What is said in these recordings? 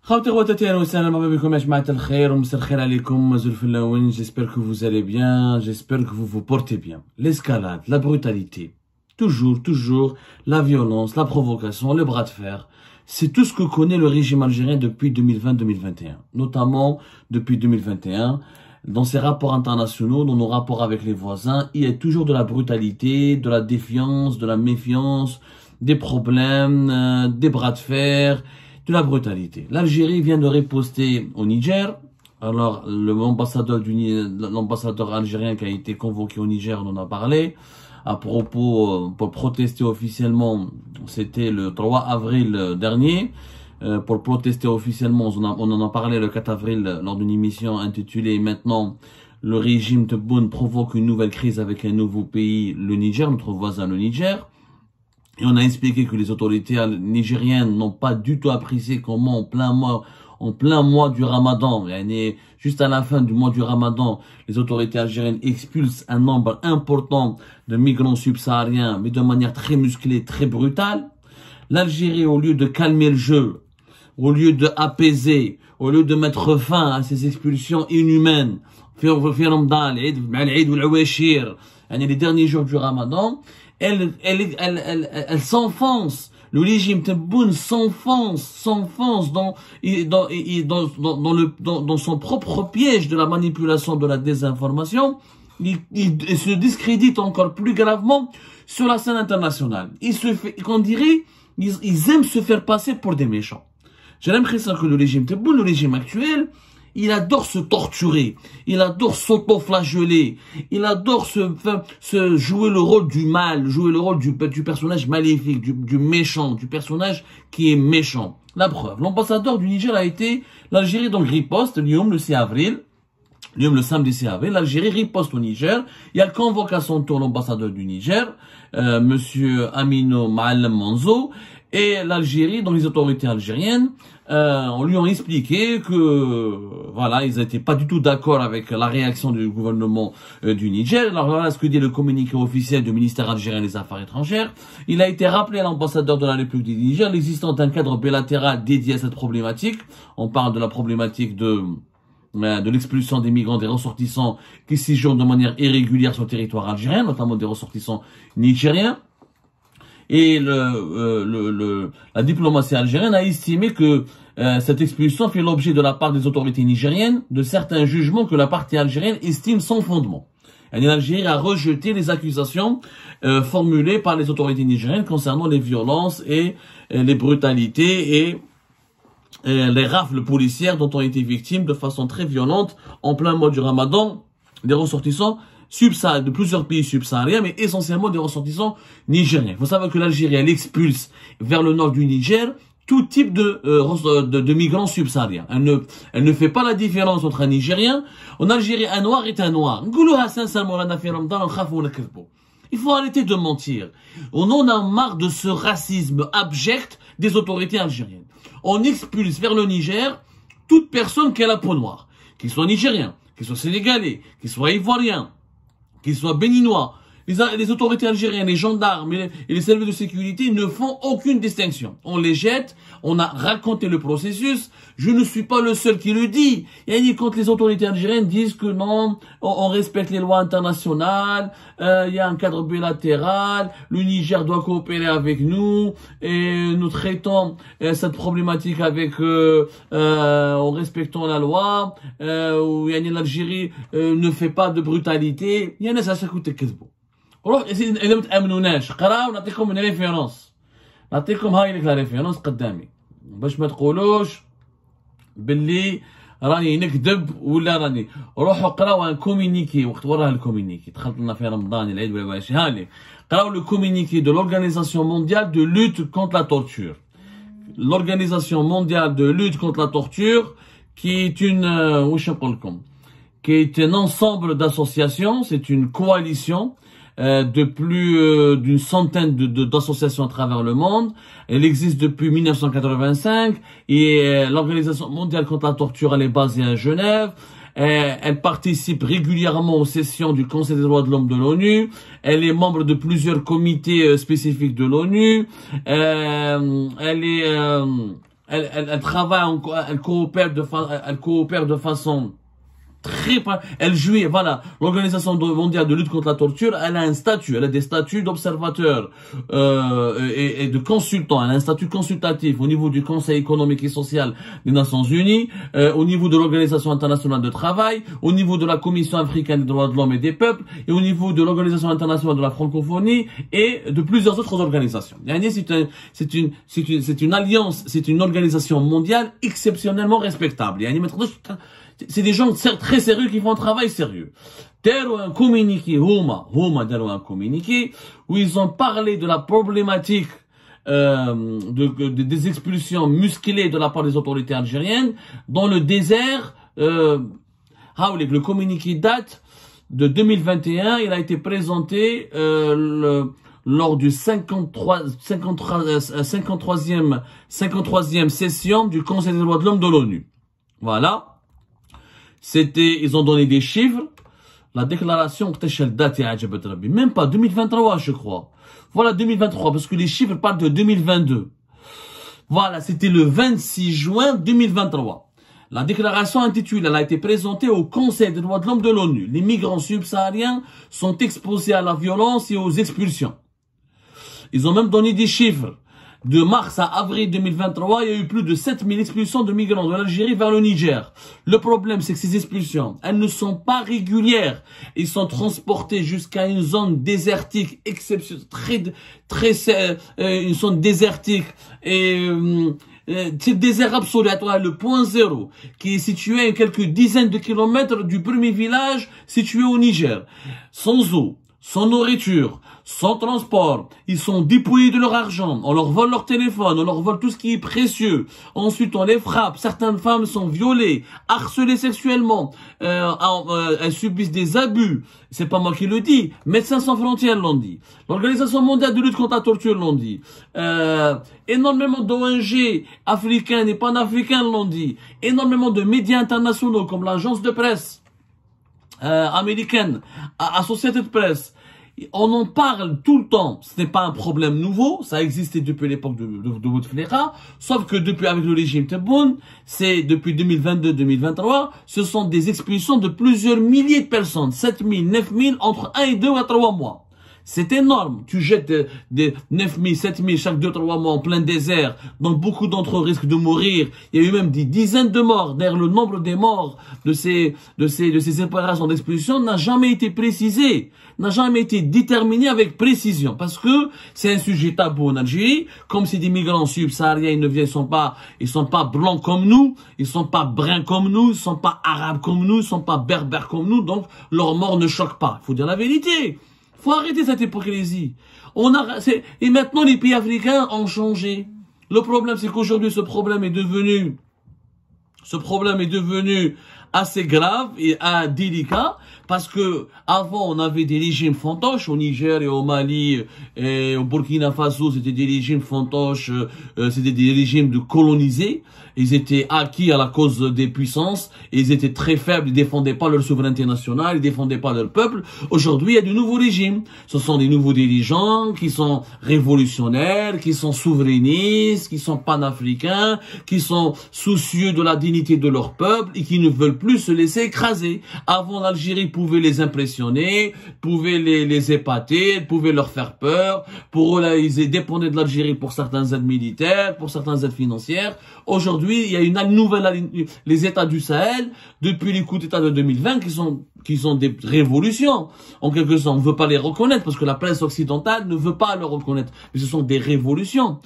J'espère que vous allez bien, j'espère que vous vous portez bien. L'escalade, la brutalité, toujours, la violence, la provocation, le bras de fer, c'est tout ce que connaît le régime algérien depuis 2020-2021. Notamment depuis 2021, dans ses rapports internationaux, dans nos rapports avec les voisins, il y a toujours de la brutalité, de la défiance, de la méfiance, des problèmes, des bras de fer, de la brutalité. L'Algérie vient de riposter au Niger. Alors, l'ambassadeur algérien qui a été convoqué au Niger, on en a parlé. À propos, pour protester officiellement, c'était le 3 avril dernier. Pour protester officiellement, on en a parlé le 4 avril lors d'une émission intitulée « Maintenant, le régime Tebboune provoque une nouvelle crise avec un nouveau pays, le Niger, notre voisin le Niger ». Et on a expliqué que les autorités nigériennes n'ont pas du tout apprécié comment en plein mois du Ramadan, juste à la fin du mois du Ramadan, les autorités algériennes expulsent un nombre important de migrants subsahariens, mais de manière très musclée, très brutale. L'Algérie, au lieu de calmer le jeu, au lieu de apaiser, au lieu de mettre fin à ces expulsions inhumaines, les derniers jours du Ramadan, elle s'enfonce. Le régime Tebboune s'enfonce dans son propre piège de la manipulation, de la désinformation. Il se discrédite encore plus gravement sur la scène internationale. Qu'on dirait, ils aiment se faire passer pour des méchants. J'ai l'impression que le régime Tebboune, le régime actuel, il adore se torturer, il adore s'auto-flageller, il adore se jouer le rôle du mal, jouer le rôle du personnage maléfique, du méchant, du personnage qui est méchant. La preuve, l'ambassadeur du Niger a été, l'Algérie donc riposte, le 6 avril, le samedi 6 avril, l'Algérie riposte au Niger, il y a convoque à son tour l'ambassadeur du Niger, monsieur Amino Ma'alem Manzo, et l'Algérie, donc les autorités algériennes, on lui a expliqué que, voilà, ils n'étaient pas du tout d'accord avec la réaction du gouvernement du Niger. Alors voilà ce que dit le communiqué officiel du ministère algérien des Affaires étrangères. Il a été rappelé à l'ambassadeur de la République du Niger l'existence d'un cadre bilatéral dédié à cette problématique. On parle de la problématique de l'expulsion des migrants, des ressortissants qui séjournent de manière irrégulière sur le territoire algérien, notamment des ressortissants nigériens. Et la diplomatie algérienne a estimé que cette expulsion fait l'objet de la part des autorités nigériennes de certains jugements que la partie algérienne estime sans fondement. Et l'Algérie a rejeté les accusations formulées par les autorités nigériennes concernant les violences et les brutalités et les rafles policières dont ont été victimes de façon très violente en plein mois du Ramadan des ressortissants de plusieurs pays subsahariens, mais essentiellement des ressortissants nigériens. Il faut savoir que l'Algérie, elle expulse vers le nord du Niger tout type de migrants subsahariens. Elle ne fait pas la différence entre un Nigérien. En Algérie, un noir est un noir. Il faut arrêter de mentir. On en a marre de ce racisme abject des autorités algériennes. On expulse vers le Niger toute personne qui a la peau noire, qu'il soit nigérien, qu'il soit sénégalais, qu'il soit ivoirien, qu'ils soient béninois, les autorités algériennes, les gendarmes et les services de sécurité ne font aucune distinction. On les jette, on a raconté le processus, je ne suis pas le seul qui le dit. Et quand les autorités algériennes disent que non, on respecte les lois internationales, il y a un cadre bilatéral, le Niger doit coopérer avec nous, et nous traitons cette problématique avec en respectant la loi, où l'Algérie ne fait pas de brutalité. Il y en a ça coûte كذبوا. روح إذا ما تأمنوناش قراو نعطيكم من ريفيرونس نعطيكم هاي لك لا ريفيرونس قدامي باش ما تقولوش باللي راني نكذب ولا راني روحوا قراو ان كومينيكي وقت وراه الكومينيكي دخلت لنا في رمضان العيد ولا واش هاني قراو لو كومينيكي de l'Organisation mondiale de lutte contre la torture. L'Organisation mondiale de lutte contre la torture qui est qui est un ensemble d'associations, c'est une coalition de plus d'une centaine d'associations à travers le monde. Elle existe depuis 1985 et l'Organisation mondiale contre la torture, elle est basée à Genève. Elle participe régulièrement aux sessions du Conseil des droits de l'homme de l'ONU. Elle est membre de plusieurs comités spécifiques de l'ONU. Elle est elle travaille, elle coopère de façon elle jouit, voilà, l'Organisation mondiale de lutte contre la torture, elle a un statut, elle a des statuts d'observateur et de consultant, elle a un statut consultatif au niveau du Conseil économique et social des Nations Unies, au niveau de l'Organisation internationale de travail, au niveau de la Commission africaine des droits de l'homme et des peuples, et au niveau de l'Organisation internationale de la francophonie et de plusieurs autres organisations. C'est une alliance, c'est une organisation mondiale exceptionnellement respectable. C'est des gens très sérieux qui font un travail sérieux. Dero un communiqué, dero un communiqué où ils ont parlé de la problématique des expulsions musclées de la part des autorités algériennes dans le désert. Le communiqué date de 2021. Il a été présenté lors du 53e session du Conseil des droits de l'homme de l'ONU. Voilà. Ils ont donné des chiffres. La déclaration, même pas 2023, je crois. Voilà 2023, parce que les chiffres parlent de 2022. Voilà, c'était le 26 juin 2023. La déclaration intitulée, elle a été présentée au Conseil des droits de l'homme de l'ONU. Les migrants subsahariens sont exposés à la violence et aux expulsions. Ils ont même donné des chiffres. De mars à avril 2023, il y a eu plus de 7000 expulsions de migrants de l'Algérie vers le Niger. Le problème, c'est que ces expulsions, elles ne sont pas régulières. Ils sont transportés jusqu'à une zone désertique exceptionnelle, une zone désertique et c'est le désert absolu, le point zéro, qui est situé à quelques dizaines de kilomètres du premier village situé au Niger. Sans eau, sans nourriture, sans transport, ils sont dépouillés de leur argent, on leur vole leur téléphone, on leur vole tout ce qui est précieux. Ensuite, on les frappe, certaines femmes sont violées, harcelées sexuellement, elles subissent des abus. C'est pas moi qui le dis, Médecins sans frontières l'ont dit, l'Organisation mondiale de lutte contre la torture l'ont dit, énormément d'ONG africaines et panafricains l'ont dit, énormément de médias internationaux comme l'agence de presse américaine, Associated Press. On en parle tout le temps. Ce n'est pas un problème nouveau. Ça existait depuis l'époque de Bouteflika. Sauf que depuis, avec le régime Tebboune, c'est depuis 2022-2023, ce sont des expulsions de plusieurs milliers de personnes. 7000, 9000, entre 1 et 2 à 3 mois. C'est énorme. Tu jettes des 9000, 7000 chaque 2-3 mois en plein désert. Donc beaucoup d'entre eux risquent de mourir. Il y a eu même des dizaines de morts. D'ailleurs, le nombre des morts de ces opérations d'expulsion n'a jamais été précisé, n'a jamais été déterminé avec précision. Parce que c'est un sujet tabou en Algérie. Comme c'est des migrants subsahariens, ils sont pas blancs comme nous, ils sont pas bruns comme nous, ils sont pas arabes comme nous, ils sont pas berbères comme nous. Donc leur mort ne choque pas. Il faut dire la vérité. Faut arrêter cette hypocrisie. Et maintenant, les pays africains ont changé. Le problème, c'est qu'aujourd'hui, ce problème est devenu assez grave et délicat, parce que avant on avait des régimes fantoches au Niger et au Mali et au Burkina Faso, c'était des régimes fantoches, c'était des régimes de colonisés. Ils étaient acquis à la cause des puissances, et ils étaient très faibles, ils défendaient pas leur souveraineté nationale, ils défendaient pas leur peuple. Aujourd'hui, il y a de nouveaux régimes. Ce sont des nouveaux dirigeants qui sont révolutionnaires, qui sont souverainistes, qui sont panafricains, qui sont soucieux de la dignité de leur peuple et qui ne veulent plus se laisser écraser. Avant, l'Algérie pouvait les impressionner, pouvait les épater, pouvait leur faire peur. Pour eux, là, ils dépendaient de l'Algérie pour certaines aides militaires, pour certaines aides financières. Aujourd'hui, il y a une nouvelle, les États du Sahel, depuis les coups d'État de 2020, qui sont des révolutions. En quelque sorte, on ne veut pas les reconnaître parce que la presse occidentale ne veut pas le reconnaître. Mais ce sont des révolutions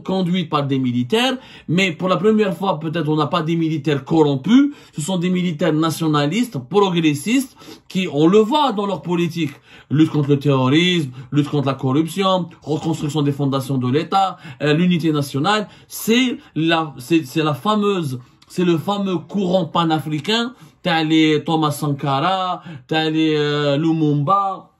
conduites par des militaires. Mais pour la première fois, peut-être on n'a pas des militaires corrompus. Ce sont des militaires nationalistes, progressistes, qui, on le voit dans leur politique, lutte contre le terrorisme, lutte contre la corruption, reconstruction des fondations de l'État, l'unité nationale. C'est le fameux courant panafricain. T'as les Thomas Sankara, t'as les Lumumba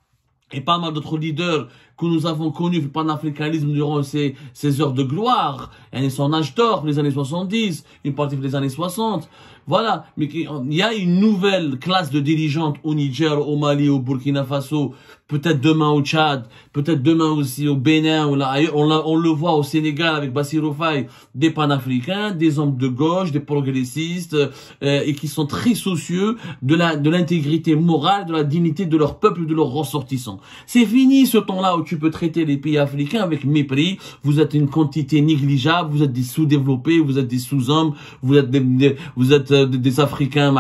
et pas mal d'autres leaders que nous avons connus du panafricanisme durant ces heures de gloire. Il y a son âge d'or, les années 70, une partie des années 60. Voilà, mais il y a une nouvelle classe de dirigeantes au Niger, au Mali, au Burkina Faso, peut-être demain au Tchad, peut-être demain aussi au Bénin, on le voit au Sénégal avec Bassirou Faye, des panafricains, des hommes de gauche, des progressistes, et qui sont très soucieux de l'intégrité morale, de la dignité de leur peuple, de leurs ressortissants. C'est fini ce temps-là où tu peux traiter les pays africains avec mépris, vous êtes une quantité négligeable, vous êtes des sous-développés, vous êtes des sous-hommes, vous êtes des Africains,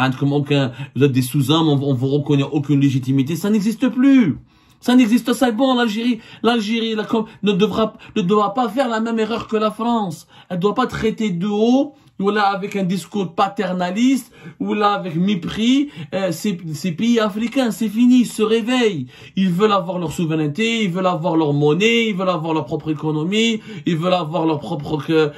vous êtes des sous-hommes, on vous reconnaît aucune légitimité, ça n'existe plus. Ça n'existe, c'est bon, l'Algérie ne devra pas faire la même erreur que la France. Elle ne doit pas traiter de haut, ou là avec un discours paternaliste, ou là avec mépris, ces pays africains, c'est fini, ils se réveillent. Ils veulent avoir leur souveraineté, ils veulent avoir leur monnaie, ils veulent avoir leur propre économie, ils veulent avoir leur propre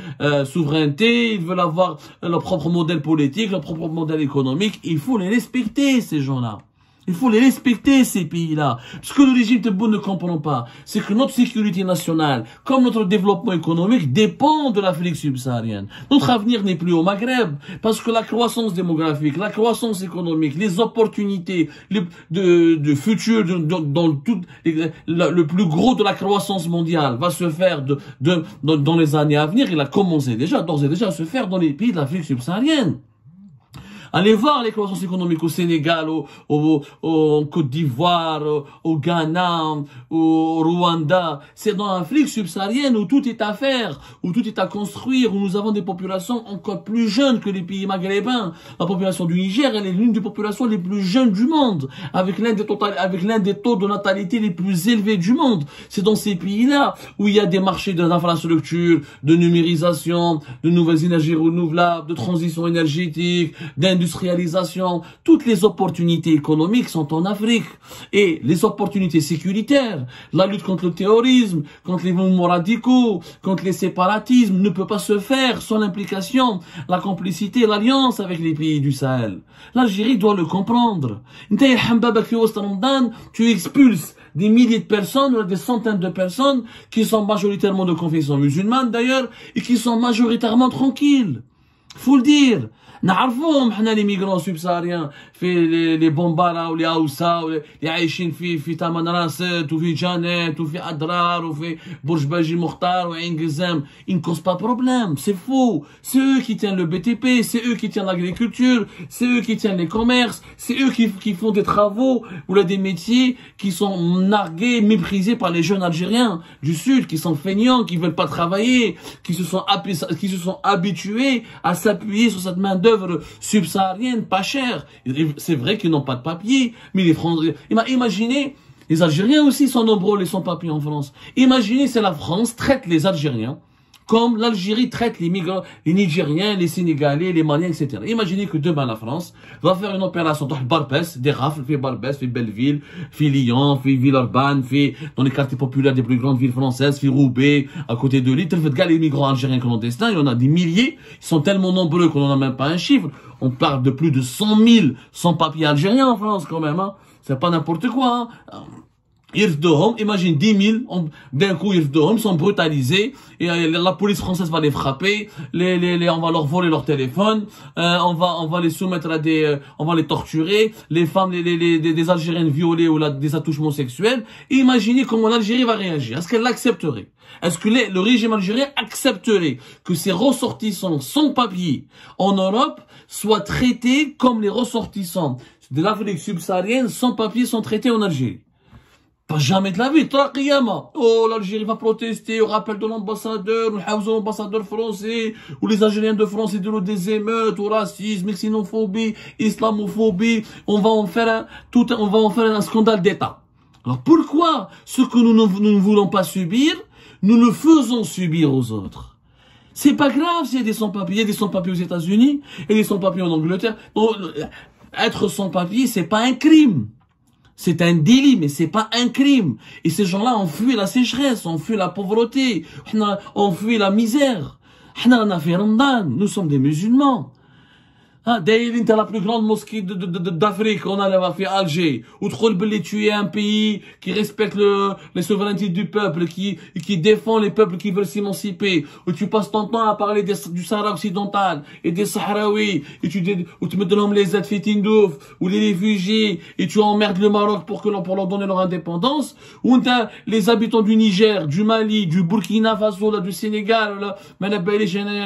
souveraineté, ils veulent avoir leur propre modèle politique, leur propre modèle économique. Il faut les respecter, ces gens-là. Il faut les respecter, ces pays-là. Ce que le régime Tebboune ne comprend pas, c'est que notre sécurité nationale, comme notre développement économique, dépend de l'Afrique subsaharienne. Notre avenir n'est plus au Maghreb, parce que la croissance démographique, la croissance économique, les opportunités de futur, le plus gros de la croissance mondiale va se faire dans les années à venir. Il a commencé déjà, d'ores et déjà, à se faire dans les pays de l'Afrique subsaharienne. Allez voir les croissances économiques au Sénégal, en Côte d'Ivoire, au Ghana, au Rwanda. C'est dans l'Afrique subsaharienne où tout est à faire, où tout est à construire, où nous avons des populations encore plus jeunes que les pays maghrébins. La population du Niger, elle est l'une des populations les plus jeunes du monde, avec l'un des taux de natalité les plus élevés du monde. C'est dans ces pays-là où il y a des marchés d'infrastructures, de numérisation, de nouvelles énergies renouvelables, de transition énergétique, d'industrialisation. Toutes les opportunités économiques sont en Afrique. Et les opportunités sécuritaires, la lutte contre le terrorisme, contre les mouvements radicaux, contre les séparatismes ne peut pas se faire sans l'implication, la complicité, l'alliance avec les pays du Sahel. L'Algérie doit le comprendre. Tu expulses des milliers de personnes, ou des centaines de personnes qui sont majoritairement de confession musulmane d'ailleurs, et qui sont majoritairement tranquilles. Faut le dire. نعرفوهم حنا لي ميغرون سوبساريان في لي بومبارا ولي اوسا اللي عايشين في تمن راست وفي جانات وفي اضرار وفي برج باجي مختار وعين قزام ils ne causent pas problème, c'est faux. C'est eux qui tiennent le BTP, c'est eux qui tiennent l'agriculture, c'est eux qui tiennent les commerces, c'est eux qui font des travaux ou là des métiers qui sont nargués, méprisés par les jeunes Algériens du Sud, qui sont feignants, qui veulent pas travailler, qui se sont habitués à s'appuyer sur cette main d'œuvre subsaharienne, pas chère. C'est vrai qu'ils n'ont pas de papier, mais les Français, imaginez, les Algériens aussi sont nombreux, les sans-papiers en France. Imaginez, c'est la France traite les Algériens comme l'Algérie traite les migrants, les Nigériens, les Sénégalais, les Maliens, etc. Imaginez que demain la France va faire une opération de Barbès, des rafles, fait Barbès, fait Belleville, fait Lyon, fait Villeurbanne, fait dans les quartiers populaires des plus grandes villes françaises, fait Roubaix, à côté de Lille. Les migrants algériens clandestins, il y en a des milliers, ils sont tellement nombreux qu'on n'en a même pas un chiffre. On parle de plus de 100 000 sans-papiers algériens en France quand même, hein. C'est pas n'importe quoi, hein. Imagine 10 000, d'un coup ils sont brutalisés, et la police française va les frapper, on va leur voler leur téléphone, on va les soumettre à on va les torturer, les femmes, des Algériennes violées ou des attouchements sexuels. Et imaginez comment l'Algérie va réagir. Est-ce qu'elle l'accepterait? Est-ce que le régime algérien accepterait que ses ressortissants sans papier en Europe soient traités comme les ressortissants de l'Afrique subsaharienne sans papier sont traités en Algérie? Pas jamais de la vie, Trakiyama. Oh, l'Algérie va protester au rappel de l'ambassadeur, l'ambassadeur français, ou les Algériens de France et de l'eau des émeutes, au racisme, xénophobie, islamophobie. On va en faire un scandale d'État. Alors pourquoi ce que nous ne voulons pas subir, nous le faisons subir aux autres? C'est pas grave s'il y a des sans-papiers, il y a des sans-papiers aux États-Unis, et des sans-papiers en Angleterre. Donc, être sans-papier, c'est pas un crime. C'est un délit, mais c'est pas un crime. Et ces gens-là ont fui la sécheresse, ont fui la pauvreté, ont fui la misère. Nous sommes des musulmans. Ah, Daïlin, t'as la plus grande mosquée d'Afrique, on a fait Alger. Ou tu es un pays qui respecte les souverainetés du peuple, qui défend les peuples qui veulent s'émanciper. Où tu passes ton temps à parler du Sahara occidental et des Sahraouis. Et où tu me donnes les aides Fitindouf, ou les réfugiés, et tu emmerdes le Maroc pour leur donner leur indépendance. Ou t'as les habitants du Niger, du Mali, du Burkina Faso, là, du Sénégal, là,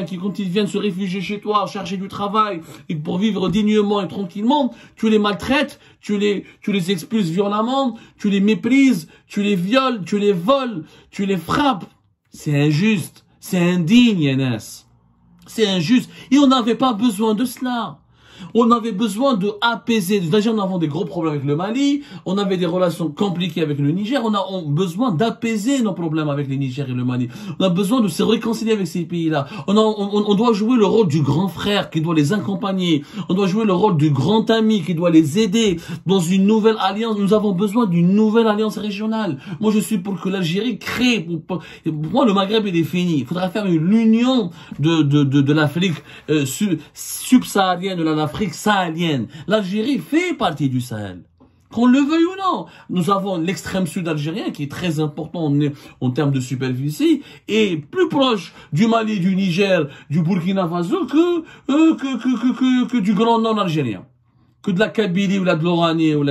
qui quand ils viennent se réfugier chez toi, chercher du travail, et pour vivre dignement et tranquillement, tu les maltraites, tu les expulses violemment, tu les méprises, tu les violes, tu les voles, tu les frappes. C'est injuste, c'est indigne, Yanes. C'est injuste. Et on n'avait pas besoin de cela. On avait besoin de apaiser. Déjà, on avait des gros problèmes avec le Mali. On avait des relations compliquées avec le Niger. On a besoin d'apaiser nos problèmes avec le Niger et le Mali. On a besoin de se réconcilier avec ces pays-là. On doit jouer le rôle du grand frère qui doit les accompagner. On doit jouer le rôle du grand ami qui doit les aider dans une nouvelle alliance. Nous avons besoin d'une nouvelle alliance régionale. Moi, je suis pour que l'Algérie crée. Pour moi, le Maghreb, il est fini. Il faudra faire l'union de l'Afrique subsaharienne, de l'Afrique sahélienne. L'Algérie fait partie du Sahel. Qu'on le veuille ou non. Nous avons l'extrême sud algérien qui est très important en termes de superficie et plus proche du Mali, du Niger, du Burkina Faso que du grand nord algérien. Que de la Kabylie ou de l'Oranie ou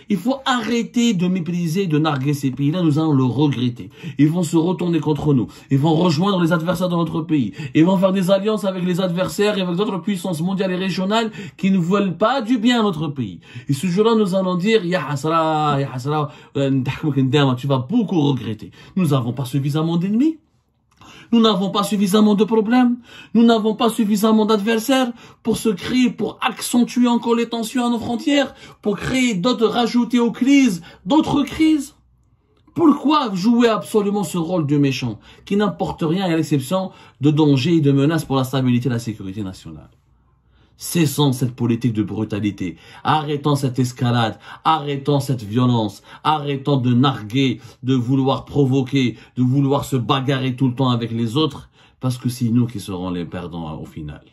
il faut arrêter de mépriser, de narguer ces pays-là. Nous allons le regretter. Ils vont se retourner contre nous. Ils vont rejoindre les adversaires de notre pays. Ils vont faire des alliances avec les adversaires et avec d'autres puissances mondiales et régionales qui ne veulent pas du bien à notre pays. Et ce jour-là, nous allons dire, ya hasra, tu vas beaucoup regretter. Nous n'avons pas suffisamment d'ennemis. Nous n'avons pas suffisamment de problèmes. Nous n'avons pas suffisamment d'adversaires pour se créer, pour accentuer encore les tensions à nos frontières, pour créer rajouter aux crises, d'autres crises. Pourquoi jouer absolument ce rôle de méchant, qui n'apporte rien à l'exception de dangers et de menaces pour la stabilité et la sécurité nationale? Cessons cette politique de brutalité, arrêtons cette escalade, arrêtons cette violence, arrêtons de narguer, de vouloir provoquer, de vouloir se bagarrer tout le temps avec les autres, parce que c'est nous qui serons les perdants au final.